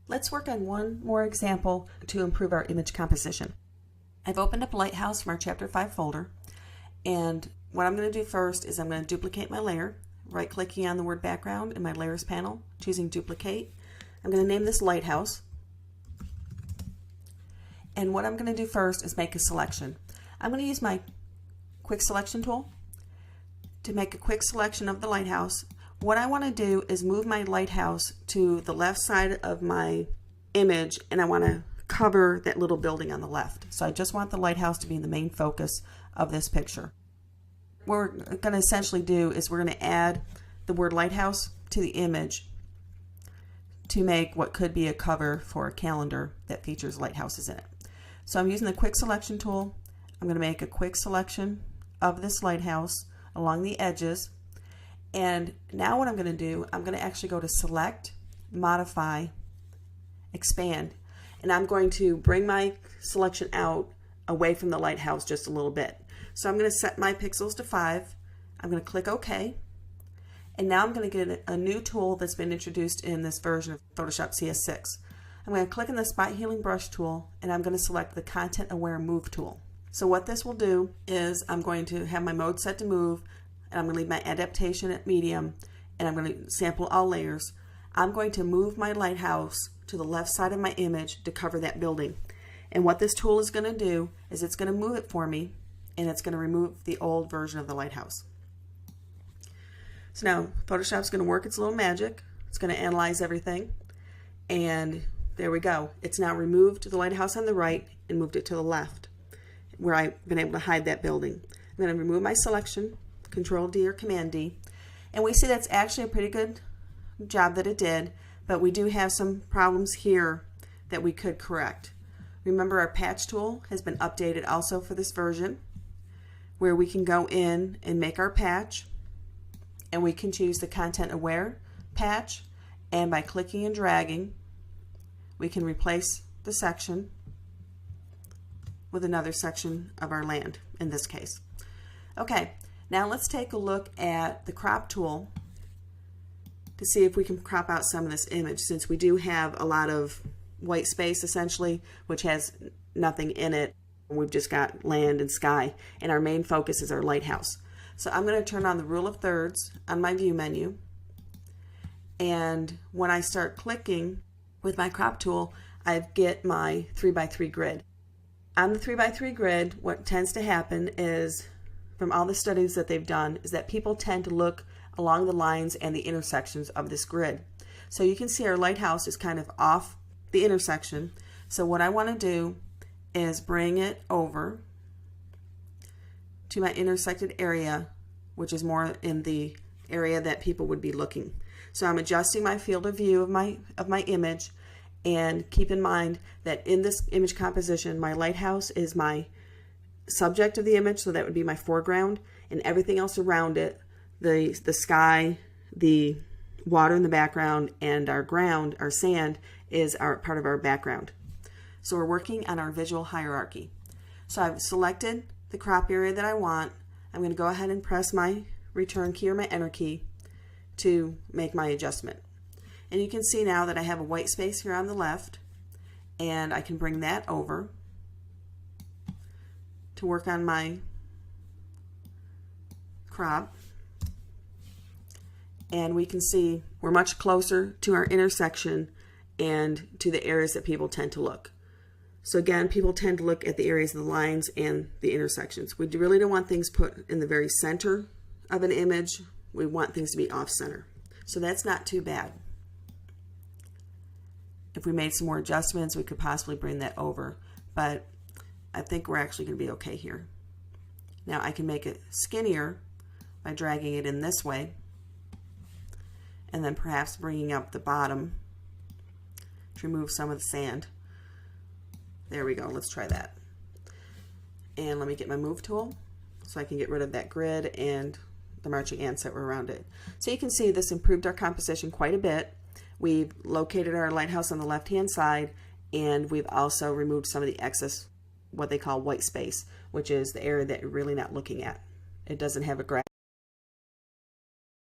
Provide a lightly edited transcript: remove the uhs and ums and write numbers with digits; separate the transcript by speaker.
Speaker 1: Let's work on one more example to improve our image composition. I've opened up Lighthouse from our Chapter 5 folder, and what I'm going to do first is I'm going to duplicate my layer, right-clicking on the word background in my layers panel, choosing duplicate. I'm going to name this Lighthouse, and what I'm going to do first is make a selection. I'm going to use my quick selection tool to make a quick selection of the lighthouse. What I want to do is move my lighthouse to the left side of my image, and I want to cover that little building on the left. So I just want the lighthouse to be the main focus of this picture. What we're going to essentially do is we're going to add the word lighthouse to the image to make what could be a cover for a calendar that features lighthouses in it. So I'm using the quick selection tool. I'm going to make a quick selection of this lighthouse along the edges. And now what I'm going to do, I'm going to actually go to Select, Modify, Expand. And I'm going to bring my selection out away from the lighthouse just a little bit. So I'm going to set my pixels to 5. I'm going to click OK. And now I'm going to get a new tool that's been introduced in this version of Photoshop CS6. I'm going to click on the Spot Healing Brush tool, and I'm going to select the Content Aware Move tool. So what this will do is I'm going to have my mode set to move, and I'm going to leave my adaptation at medium, and I'm going to sample all layers. I'm going to move my lighthouse to the left side of my image to cover that building. And what this tool is going to do is it's going to move it for me, and it's going to remove the old version of the lighthouse. So now Photoshop's going to work its little magic. It's going to analyze everything, and there we go. It's now removed the lighthouse on the right and moved it to the left, where I've been able to hide that building. I'm going to remove my selection, Control D or Command D, and we see that's actually a pretty good job that it did, but we do have some problems here that we could correct. Remember, our patch tool has been updated also for this version, where we can go in and make our patch, and we can choose the Content Aware patch, and by clicking and dragging we can replace the section with another section of our land in this case. Okay, now let's take a look at the crop tool to see if we can crop out some of this image, since we do have a lot of white space essentially, which has nothing in it. We've just got land and sky, and our main focus is our lighthouse. So I'm going to turn on the rule of thirds on my view menu, and when I start clicking with my crop tool, I get my 3x3 grid. On the 3x3 grid, what tends to happen is, from all the studies that they've done, is that people tend to look along the lines and the intersections of this grid. So you can see our lighthouse is kind of off the intersection. So what I want to do is bring it over to my intersected area, which is more in the area that people would be looking. So I'm adjusting my field of view of my image, and keep in mind that in this image composition, my lighthouse is my subject of the image, so that would be my foreground, and everything else around it, the sky, the water in the background, and our ground, our sand, is our part of our background. So we're working on our visual hierarchy. So I've selected the crop area that I want. I'm going to go ahead and press my return key or my enter key to make my adjustment. And you can see now that I have a white space here on the left, and I can bring that over to work on my crop. And we can see we're much closer to our intersection and to the areas that people tend to look. So again, people tend to look at the areas of the lines and the intersections. We really don't want things put in the very center of an image. We want things to be off center. So that's not too bad. If we made some more adjustments, we could possibly bring that over, but I think we're actually going to be okay here. Now I can make it skinnier by dragging it in this way, and then perhaps bringing up the bottom to remove some of the sand. There we go. Let's try that. And let me get my move tool so I can get rid of that grid and the marching ants that were around it. So you can see this improved our composition quite a bit. We've located our lighthouse on the left hand side, and we've also removed some of the excess, what they call white space, which is the area that you're really not looking at. It doesn't have a graph.